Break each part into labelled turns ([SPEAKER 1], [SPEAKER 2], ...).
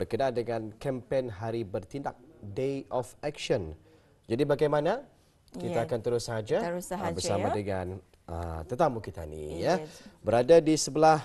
[SPEAKER 1] berkenaan dengan kempen Hari Bertindak Day of Action. Jadi bagaimana? Kita akan terus saja bersama dengan tetamu kita ni ya. Berada di sebelah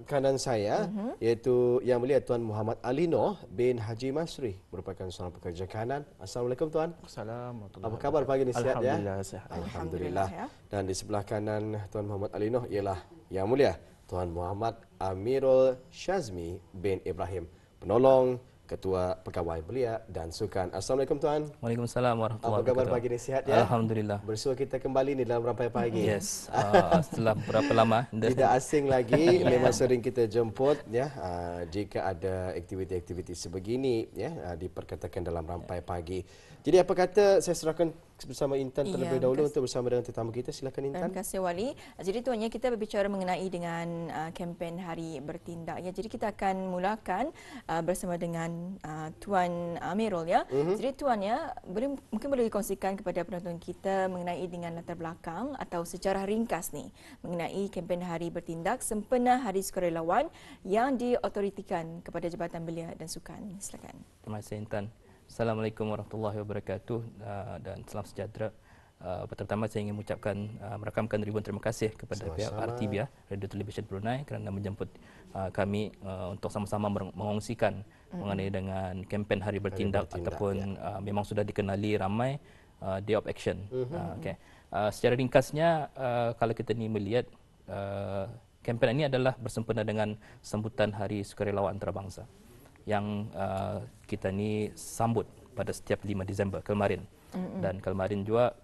[SPEAKER 1] kanan saya iaitu Yang Mulia Tuan Muhammad Ali Noh bin Haji Masri, merupakan seorang pekerja kanan. Assalamualaikum Tuan.
[SPEAKER 2] Assalamualaikum.
[SPEAKER 1] Apa khabar pagi ni, sihat ya?
[SPEAKER 2] Alhamdulillah sihat.
[SPEAKER 1] Alhamdulillah. Dan di sebelah kanan Tuan Muhammad Ali Noh ialah Yang Mulia Tuan Muhammad Amirul Shazmi bin Ibrahim, penolong Ketua Pegawai Belia dan Sukan. Assalamualaikum Tuan.
[SPEAKER 2] Waalaikumsalam warahmatullahi wabarakatuh.
[SPEAKER 1] Apa khabar pagi ni, sihat ya?
[SPEAKER 2] Alhamdulillah.
[SPEAKER 1] Bersua kita kembali ni dalam Rampai Pagi.
[SPEAKER 2] Yes. Setelah berapa lama?
[SPEAKER 1] Tidak asing lagi, memang sering kita jemput ya. Jika ada aktiviti-aktiviti sebegini ya diperkatakan dalam Rampai Pagi. Jadi apa kata saya serahkan bersama Intan terlebih dahulu untuk bersama dengan tetamu kita. Silakan Intan.
[SPEAKER 3] Terima kasih Wali. Jadi tuannya kita berbicara mengenai dengan kempen Hari Bertindak ya. Jadi kita akan mulakan bersama dengan Tuan Amirul ya. Jadi tuannya mungkin boleh dikongsikan kepada penonton kita mengenai dengan latar belakang atau sejarah ringkas ni mengenai kempen Hari Bertindak sempena Hari Sukarelawan yang diotoritikan kepada Jabatan Belia dan Sukan. Silakan.
[SPEAKER 2] Terima kasih Intan. Assalamualaikum warahmatullahi wabarakatuh dan salam sejahtera. Pertama saya ingin mengucapkan merakamkan ribuan terima kasih kepada pihak RTB Radio Television Brunei kerana menjemput kami untuk sama-sama mengongsikan mengenai dengan kempen Hari Bertindak ataupun memang sudah dikenali ramai Day of Action. Okay. Secara ringkasnya kalau kita ni melihat kempen ini adalah bersempena dengan sambutan Hari Sukarelawan Antarabangsa yang kita ni sambut pada setiap 5 Disember kemarin. Dan kemarin juga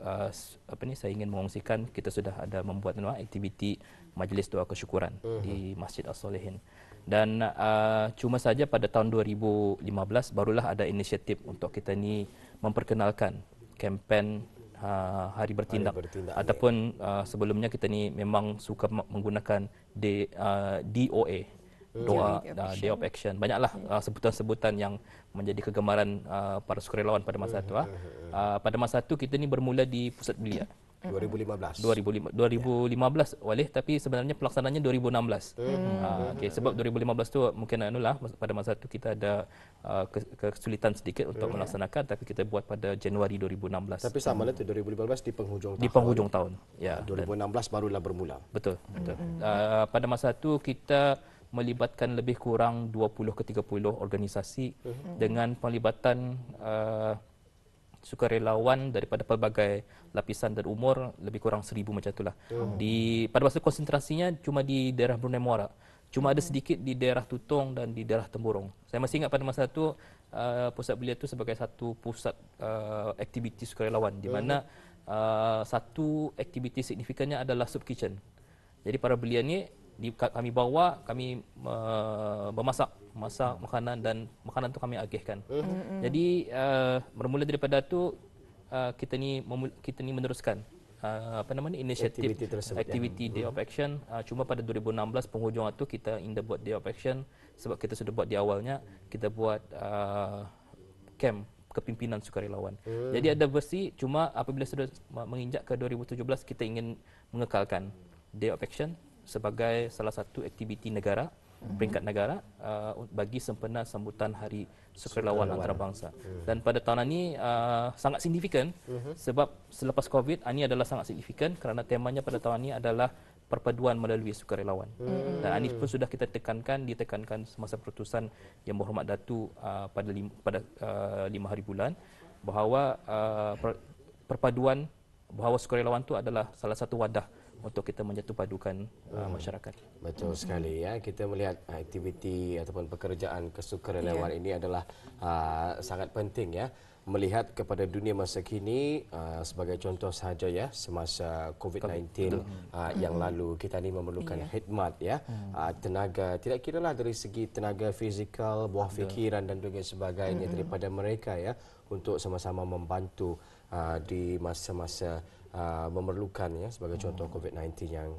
[SPEAKER 2] saya ingin mengongsikan kita sudah ada membuat aktiviti majlis doa kesyukuran di Masjid As-Solihin. Dan cuma saja pada tahun 2015 barulah ada inisiatif untuk kita ni memperkenalkan kempen Hari Bertindak, ataupun sebelumnya kita ni memang suka menggunakan DOA, Day of Action. Banyaklah sebutan-sebutan yang menjadi kegemaran para sukarelawan pada masa itu. Pada masa itu kita ni bermula di Pusat Belia.
[SPEAKER 1] 2015
[SPEAKER 2] Walih, tapi sebenarnya pelaksananya 2016. Okay, sebab 2015 tu mungkin pada masa itu kita ada kesulitan sedikit untuk melaksanakan, tapi kita buat pada Januari 2016.
[SPEAKER 1] Tapi sama lah tu 2015 di penghujung tahun.
[SPEAKER 2] Di penghujung tahun. Ya.
[SPEAKER 1] 2016 barulah bermula.
[SPEAKER 2] Betul. Pada masa itu kita melibatkan lebih kurang 20 ke 30 organisasi dengan pelibatan sukarelawan daripada pelbagai lapisan dan umur, lebih kurang 1,000 macam itulah. Pada masa konsentrasinya cuma di daerah Brunei Muara. Cuma ada sedikit di daerah Tutong dan di daerah Temburong. Saya masih ingat pada masa itu Pusat Belia itu sebagai satu pusat aktiviti sukarelawan di mana satu aktiviti signifikannya adalah soup kitchen. Jadi para belia ni kami bawa, kami memasak makanan dan makanan tu kami agihkan. Jadi bermula daripada tu kita ni meneruskan inisiatif aktiviti Day of Action. Cuma pada 2016 penghujung itu kita buat Day of Action sebab kita sudah buat di awalnya, kita buat camp kepimpinan sukarelawan. Jadi ada versi, cuma apabila sudah menginjak ke 2017 kita ingin mengekalkan Day of Action sebagai salah satu aktiviti negara, peringkat negara bagi sempena sambutan Hari Sukarelawan Antarabangsa. Dan pada tahun ini sangat signifikan sebab selepas Covid ini adalah sangat signifikan kerana temanya pada tahun ini adalah perpaduan melalui sukarelawan. Dan ini pun sudah kita ditekankan semasa perutusan Yang Berhormat Datu pada 5 hari bulan bahawa perpaduan, bahawa sukarelawan itu adalah salah satu wadah untuk kita menjatuhpadukan masyarakat.
[SPEAKER 1] Betul sekali ya. Kita melihat aktiviti ataupun pekerjaan kesukarelawan ini adalah sangat penting ya. Melihat kepada dunia masa kini sebagai contoh sahaja ya, semasa COVID-19 yang lalu kita ni memerlukan khidmat ya, tenaga, tidak kiralah dari segi tenaga fizikal, buah fikiran dan juga sebagainya daripada mereka ya untuk sama-sama membantu di masa-masa memerlukan ya, sebagai contoh COVID-19 yang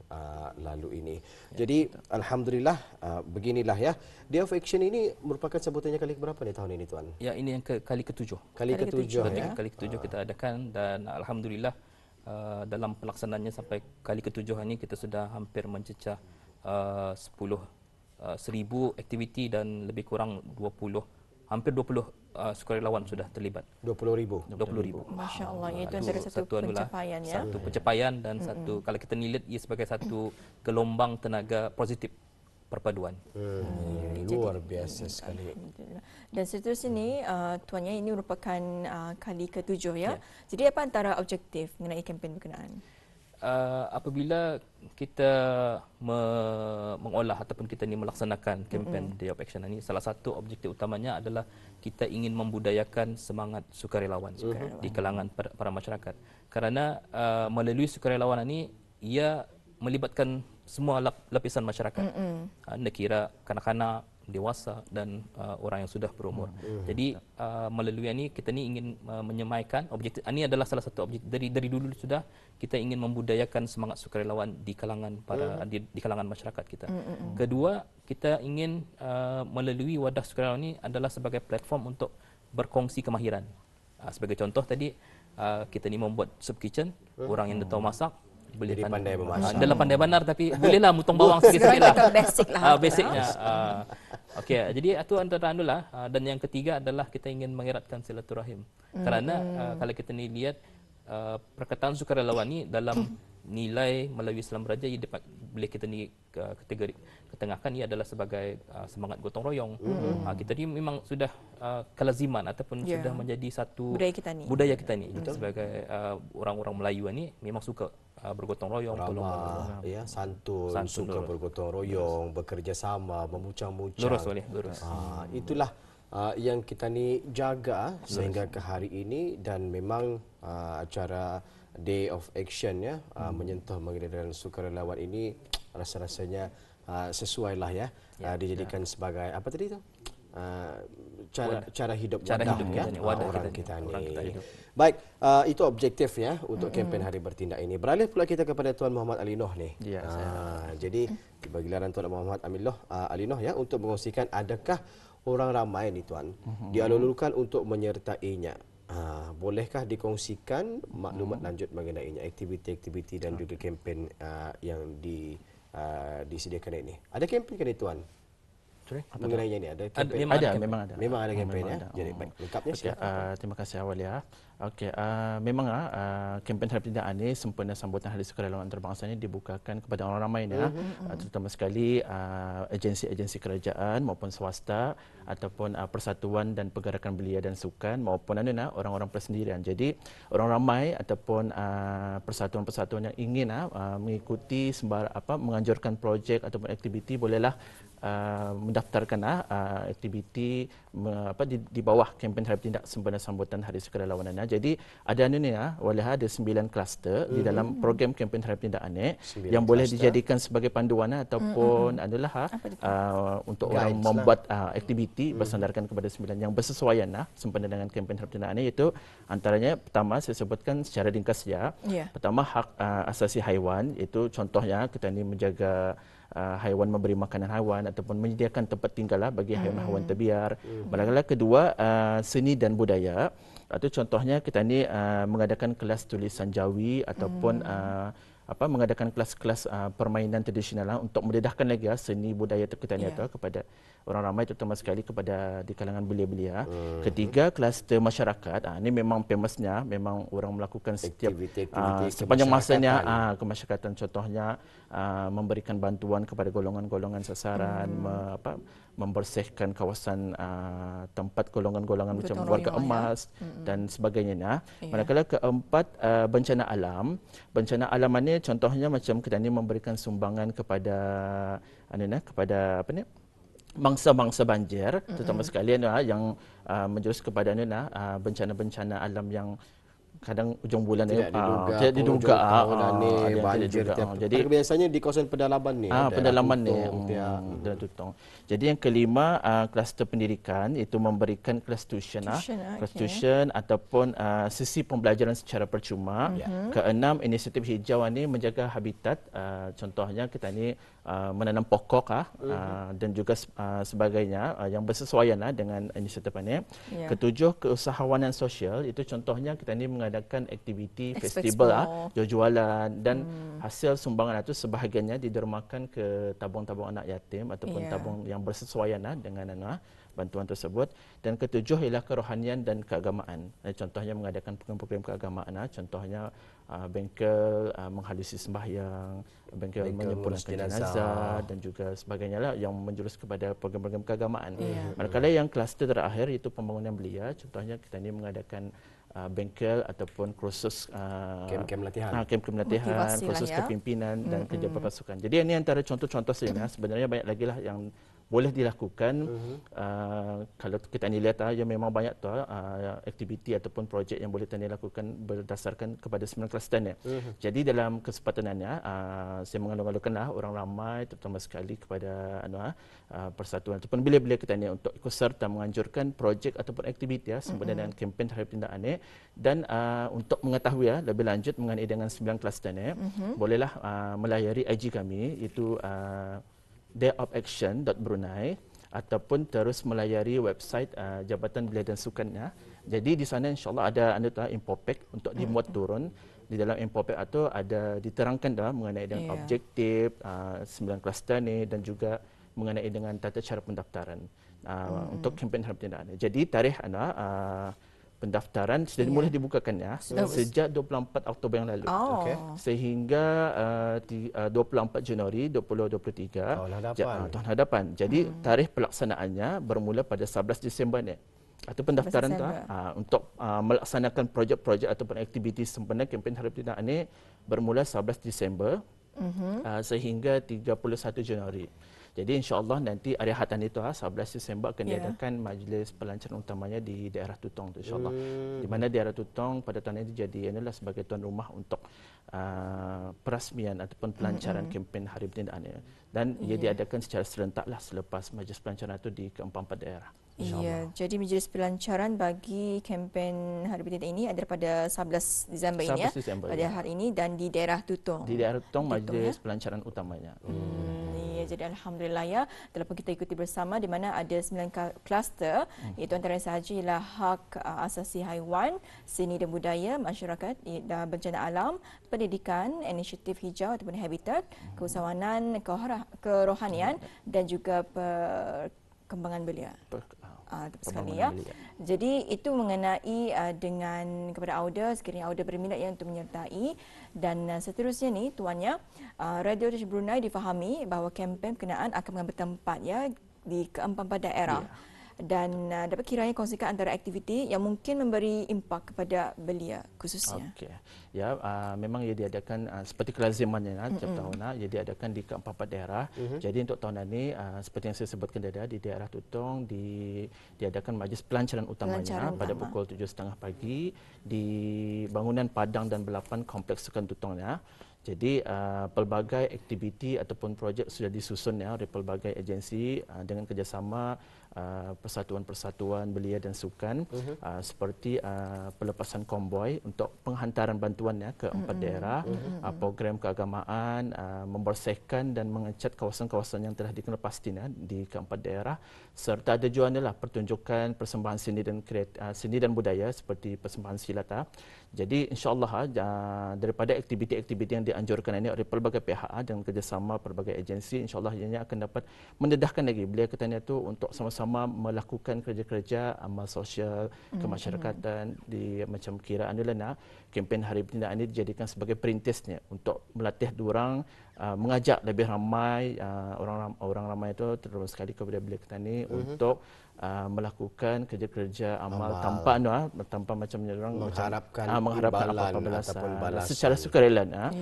[SPEAKER 1] lalu ini. Jadi alhamdulillah beginilah ya. Day of Action ini merupakan sebutannya kali berapa nih tahun ini Tuan?
[SPEAKER 2] Ya, ini yang kali ke-7.
[SPEAKER 1] Kali ke-7 ya.
[SPEAKER 2] Kali ke-7 kita adakan dan alhamdulillah dalam pelaksanaannya sampai kali ke-7 ini kita sudah hampir mencecah 10 1000 aktiviti dan lebih kurang hampir 20 sukarelawan sudah terlibat.
[SPEAKER 1] 20,000.
[SPEAKER 2] 20,000.
[SPEAKER 3] Masya Allah, itu antara satu pencapaian ya.
[SPEAKER 2] Satu pencapaian dan satu, kalau kita lihat ia sebagai satu gelombang tenaga positif perpaduan.
[SPEAKER 1] Luar biasa sekali.
[SPEAKER 3] Alhamdulillah. Dan seterusnya ni, tuannya ini merupakan kali ke-7 ya. Jadi apa antara objektif mengenai kempen berkenaan?
[SPEAKER 2] Apabila kita mengolah ataupun kita ni melaksanakan kempen Day of Action ini, salah satu objektif utamanya adalah kita ingin membudayakan semangat sukarelawan di kalangan para masyarakat. Kerana melalui sukarelawan ini, ia melibatkan semua lapisan masyarakat. Anda kira kanak-kanak, dewasa dan orang yang sudah berumur. Jadi melalui ini kita ni ingin menyemaikan objektif. Ini adalah salah satu objektif dari dulu sudah kita ingin membudayakan semangat sukarelawan di kalangan di kalangan masyarakat kita. Kedua, kita ingin melalui wadah sukarelawan ini adalah sebagai platform untuk berkongsi kemahiran. Sebagai contoh tadi kita ni membuat soup kitchen, orang yang tahu masak boleh
[SPEAKER 1] pandai memasak.
[SPEAKER 2] Dalam pandai benar tapi bolehlah motong bawang sikit-sikit lah.
[SPEAKER 3] Basic lah.
[SPEAKER 2] Basicnya. Okey, jadi itu antara anulah. Dan yang ketiga adalah kita ingin mengeratkan silaturahim. Kerana kalau kita ni lihat perkataan sukarelawan ni dalam nilai melalui Islam Beraja ia boleh kita ni kategori ketengahkan ia adalah sebagai semangat gotong royong. Kita ni memang sudah kelaziman ataupun sudah menjadi satu budaya kita ni sebagai orang-orang Melayu ni memang suka bergotong royong,
[SPEAKER 1] ramah, ya, santun, suka bergotong royong, bekerja sama, memucang-mucang.
[SPEAKER 2] Lurus.
[SPEAKER 1] Itulah yang kita ni jaga sehingga ke hari ini, dan memang acara Day of Action ya menyentuh mengenai sukarelawan ini rasa-rasanya sesuailah ya, dijadikan sebagai apa tadi tu? Cara hidup wadah kita ni. Baik, itu objektif ya untuk kempen Hari Bertindak ini. Beralih pula kita kepada Tuan Muhammad Ali Noh ni.
[SPEAKER 4] Ya,
[SPEAKER 1] jadi tiba giliran Tuan Muhammad Ali Noh ya untuk mengongsikan adakah orang ramai ni Tuan dialulukan untuk menyertainya. Bolehkah dikongsikan maklumat lanjut mengenainya, aktiviti-aktiviti dan juga kempen yang disediakan ini? Ada kempen kan Tuan? Mengenainya ini ada kempen? Memang ada kempen ya. Jadi baik, lengkapnya silakan.
[SPEAKER 4] Terima kasih Awalia. Okey, memang kempen Hari Bertindak ini sempena sambutan Hari Sukarelawan Antarabangsa ini dibukakan kepada orang ramai terutama sekali agensi-agensi kerajaan maupun swasta ataupun persatuan dan pergerakan belia dan sukan maupun orang-orang persendirian. Jadi orang ramai ataupun persatuan-persatuan yang ingin mengikuti menganjurkan projek ataupun aktiviti bolehlah mendaftarkan aktiviti di bawah kempen Hari Bertindak sempena sambutan Hari Sukarelawan ini. Jadi ada ada 9 kluster di dalam program kempen Hari Bertindak ini yang boleh dijadikan sebagai panduan ataupun adalah untuk orang membuat aktiviti bersandarkan kepada 9 yang bersesuaian sempena dengan kempen Hari Bertindak ini, iaitu antaranya pertama saya sebutkan secara ringkas saja. Pertama, hak asasi haiwan, itu contohnya kita ini menjaga haiwan, memberi makanan haiwan ataupun menyediakan tempat tinggal bagi haiwan-haiwan terbiar. Manakala kedua, seni dan budaya. Itu contohnya kita ni mengadakan kelas tulisan Jawi ataupun mengadakan kelas-kelas permainan tradisional untuk mendedahkan lagi seni budaya kita ni kepada orang ramai, terutama sekali kepada di kalangan belia-belia. Ketiga, kluster masyarakat. Ini memang famousnya, memang orang melakukan setiap sepanjang masanya kemasyarakatan, contohnya memberikan bantuan kepada golongan-golongan sasaran, membersihkan kawasan tempat golongan-golongan macam warga emas dan sebagainya. Manakala keempat, bencana alam. Bencana alam ini contohnya macam kita ni memberikan sumbangan kepada bangsa-bangsa banjir, terutama sekali yang menjurus kepada bencana-bencana alam yang kadang ujung bulan tidak diduga banjir. Jadi
[SPEAKER 1] biasanya di kawasan pedalaman ni.
[SPEAKER 4] Pedalaman ni. Jadi yang kelima, kluster pendidikan, itu memberikan kelas tuition ataupun sesi pembelajaran secara percuma. Keenam, inisiatif hijau ni menjaga habitat. Contohnya kita ni menanam pokok dan juga sebagainya yang bersesuaian dengan inisiatif ini. Ketujuh, keusahawanan sosial, itu contohnya kita ni mengadakan aktiviti festival jual-jualan dan hasil sumbangan itu sebahagiannya didermakan ke tabung-tabung anak yatim ataupun tabung yang bersesuaian dengan bantuan tersebut. Dan ketujuh ialah kerohanian dan keagamaan. Contohnya mengadakan program-program keagamaan, contohnya bengkel menghalusi sembahyang, bengkel menyempurnakan jenazah dan juga sebagainya lah yang menjurus kepada program-program keagamaan. Manakala yang kluster terakhir iaitu pembangunan belia, contohnya kita ni mengadakan bengkel ataupun kursus
[SPEAKER 1] kem-kem latihan,
[SPEAKER 4] kursus kepimpinan dan kerja berpasukan. Jadi ini antara contoh-contoh saja. Sebenarnya banyak lagi lah yang boleh dilakukan. Kalau kita ni lihat yang memang banyak tu aktiviti ataupun projek yang boleh kita ni lakukan berdasarkan kepada 9 kluster ni. Jadi dalam kesempatanannya saya mengalu-alukanlah orang ramai terutama sekali kepada persatuan ataupun bila-bila kita ni untuk ikut serta menganjurkan projek ataupun aktiviti sempena dengan kempen Hari Bertindak ni. Dan untuk mengetahui lebih lanjut mengenai dengan 9 kluster ni, bolehlah melayari IG kami iaitu dayofAction.brunei ataupun terus melayari website Jabatan Belia dan Sukannya. Jadi di sana insya-Allah ada infopack untuk dimuat turun. Di dalam infopack itu ada diterangkan mengenai dengan objektif 9 kluster ni dan juga mengenai dengan tata cara pendaftaran untuk kempen Hari Bertindak ni. Jadi tarikh pendaftaran sudah mulai dibukakan sejak 24 Oktober yang lalu sehingga 24 Januari 2023 tahun hadapan. Jadi tarikh pelaksanaannya bermula pada 11 Disember ni. Itu pendaftaran untuk melaksanakan projek-projek ataupun aktiviti sempena kempen Hari Bertindak ni bermula 11 Disember sehingga 31 Januari. Jadi insya-Allah nanti hari Ahad itu 11 Disember akan diadakan majlis pelancaran utamanya di daerah Tutong insya-Allah. Di mana daerah Tutong pada tahun ini jadi sebagai tuan rumah untuk perasmian ataupun pelancaran kempen Hari Bertindak ini. Dan ia diadakan secara serentaklah selepas majlis pelancaran itu di keempat daerah.
[SPEAKER 3] Jadi majlis pelancaran bagi kempen Hari Bertindak ini ada pada 11 Disember ini pada hari ini dan di daerah Tutong.
[SPEAKER 4] Di daerah Tutong majlis pelancaran utamanya.
[SPEAKER 3] Jadi alhamdulillah walaupun kita ikuti bersama di mana ada 9 kluster iaitu antara sahaja ialah hak asasi haiwan, seni dan budaya, masyarakat dan bencana alam, pendidikan, inisiatif hijau ataupun habitat, keusahawanan, kerohanian dan juga perkembangan belia. Sekali Jadi itu mengenai dengan kepada Auda, sekiranya Auda berminat untuk menyertai. Dan seterusnya ni tuannya Radio Dish Brunei difahami bahawa kempen berkenaan akan mengambil tempat di keempat daerah. Dan dapat kiranya kongsikan antara aktiviti yang mungkin memberi impak kepada belia khususnya.
[SPEAKER 4] Memang ia diadakan seperti kelazimannya setiap tahun ia diadakan di keempat daerah. Jadi untuk tahun ini seperti yang saya sebutkan tadi di daerah Tutong diadakan majlis pelancaran utamanya pada pukul 7.30 pagi di bangunan Padang dan Belapan Kompleks Sukan Tutongnya. Jadi pelbagai aktiviti ataupun projek sudah disusun oleh pelbagai agensi dengan kerjasama persatuan-persatuan belia dan sukan seperti pelepasan konvoi untuk penghantaran bantuan ke empat daerah, program keagamaan, membersihkan dan mengecat kawasan-kawasan yang telah dikenal pasti di keempat daerah, serta ada juga pertunjukan persembahan seni dan budaya seperti persembahan silat. Jadi insya-Allah daripada aktiviti-aktiviti yang dianjurkan ini oleh pelbagai pihak dengan kerjasama pelbagai agensi, insya-Allah ianya akan dapat mendedahkan lagi belia Ketannya itu untuk sama-sama melakukan kerja-kerja amal sosial kemasyarakatan di macam kiraan adalah kempen Hari Bertindak ini dijadikan sebagai perintisnya untuk melatih diorang mengajak lebih ramai orang ramai itu terutama sekali kepada belia Ketani untuk melakukan kerja-kerja amal tanpa macam orang mengharapkan apa-apa balasan secara sukarela.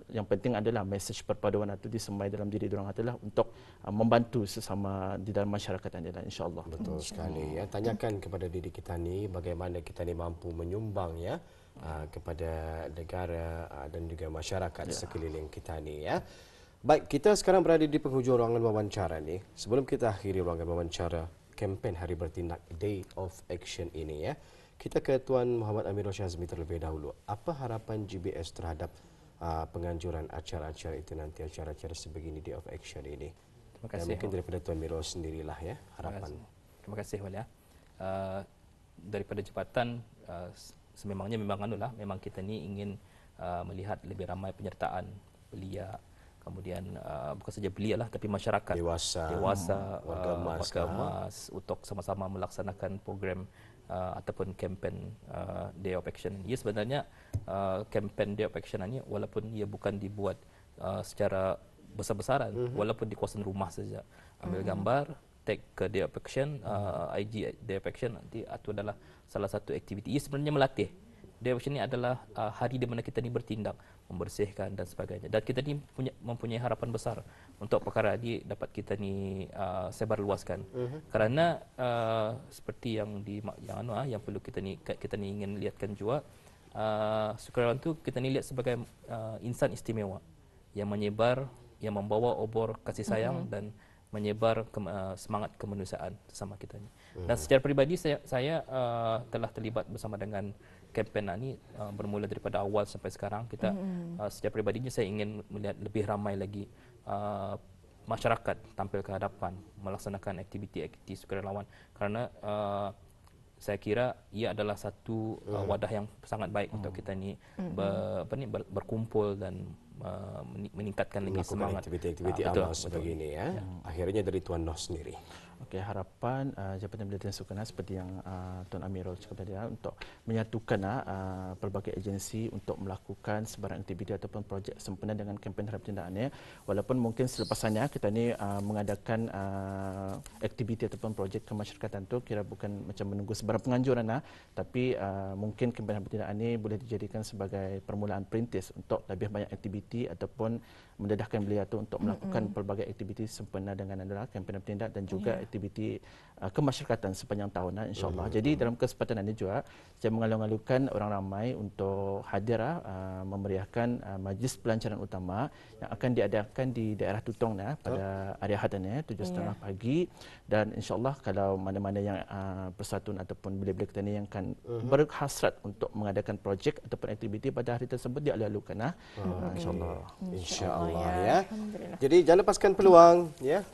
[SPEAKER 4] Yang penting adalah mesej perpaduan itu disemai dalam diri diorang adalah untuk membantu sesama di dalam masyarakat adalah insya-Allah.
[SPEAKER 1] Betul sekali tanyakan kepada diri kita ni bagaimana kita ni mampu menyumbang kepada negara dan juga masyarakat sekeliling kita ni Baik, kita sekarang berada di penghujung ruangan wawancara ni. Sebelum kita akhiri ruangan wawancara kempen Hari Bertindak Day of Action ini kita ke Tuan Muhammad Amirul Syazmi terlebih dahulu. Apa harapan GBS terhadap penganjuran acara-acara itu nanti, acara-acara sebegini Day of Action ini.
[SPEAKER 2] Terima
[SPEAKER 1] Dan
[SPEAKER 2] kasih.
[SPEAKER 1] mungkin daripada Tuan Mirul sendirilah ya, harapan.
[SPEAKER 2] Terima kasih Wali. Daripada jabatan sememangnya memang kita ni ingin melihat lebih ramai penyertaan belia, kemudian bukan saja belia lah tapi masyarakat
[SPEAKER 1] Dewasa, warga emas
[SPEAKER 2] untuk sama-sama melaksanakan program ataupun kempen Day of Action. Ia sebenarnya kempen Day of Action ini walaupun ia bukan dibuat secara besar-besaran, walaupun di kawasan rumah saja, ambil gambar, tag ke Day of Action, IG Day of Action, nanti itu adalah salah satu aktiviti. Ia sebenarnya melatih. Day of Action ini adalah hari di mana kita ni bertindak, membersihkan dan sebagainya. Dan kita ni mempunyai harapan besar untuk perkara ini dapat kita ni sebarluaskan. Kerana seperti yang yang perlu kita ni ingin lihatkan juga, sukarelawan tu kita ni lihat sebagai insan istimewa yang menyebar, yang membawa obor kasih sayang dan menyebar semangat kemanusiaan sesama kita ni. Dan secara peribadi saya telah terlibat bersama dengan kempen ini bermula daripada awal sampai sekarang. Kita secara peribadinya saya ingin melihat lebih ramai lagi masyarakat tampil ke hadapan melaksanakan aktiviti-aktiviti sukarelawan, kerana saya kira ia adalah satu wadah yang sangat baik untuk kita ni berkumpul dan meningkatkan lagi semangat
[SPEAKER 1] aktiviti-aktiviti amal sebegini ya. Akhirnya dari Tuan Noh sendiri.
[SPEAKER 4] Okey, harapan Jabatan Belia dan Sukan seperti yang Tuan Amirul cakap tadi untuk menyatukan pelbagai agensi untuk melakukan sebarang aktiviti ataupun projek sempena dengan kempen harap tindakan. Walaupun mungkin selepasannya kita ni mengadakan aktiviti ataupun projek kemasyarakatan tu kira bukan macam menunggu sebarang penganjuran tapi mungkin kempen harap tindakan ini boleh dijadikan sebagai permulaan perintis untuk lebih banyak aktiviti ataupun mendedahkan belia tu untuk melakukan pelbagai aktiviti sempena dengan adalah kempen bertindak dan juga aktiviti kemasyarakatan sepanjang tahun insya-Allah. Jadi dalam kesempatan ini juga saya mengalu-alukan orang ramai untuk hadir memeriahkan majlis pelancaran utama yang akan diadakan di daerah Tutong pada hari Ahad ni 7.30 pagi, dan insya-Allah kalau mana-mana yang persatuan ataupun belia-belia kita ni yang akan berhasrat untuk mengadakan projek ataupun aktiviti pada hari tersebut dialu-alukan insya-Allah.
[SPEAKER 1] Insya-Allah ya. Jadi jangan lepaskan peluang ya.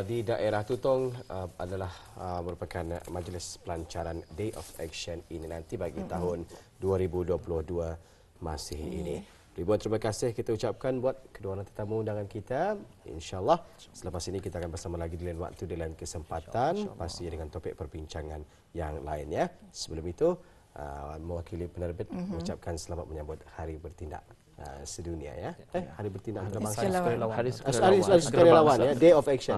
[SPEAKER 1] Di daerah Tutong adalah merupakan majlis pelancaran Day of Action ini nanti bagi tahun 2022 masih ini. Ribuan terima kasih kita ucapkan buat kedua orang tetamu undangan kita. InsyaAllah selepas ini kita akan bersama lagi di lain waktu, di lain kesempatan, pastinya dengan topik perbincangan yang lainnya. Sebelum itu, mewakili penerbit mengucapkan selamat menyambut Hari Bertindak Sedunia ya. Hari Bertindak Antarabangsa.
[SPEAKER 4] Hari
[SPEAKER 1] Sukarelawan ya, Day of Action.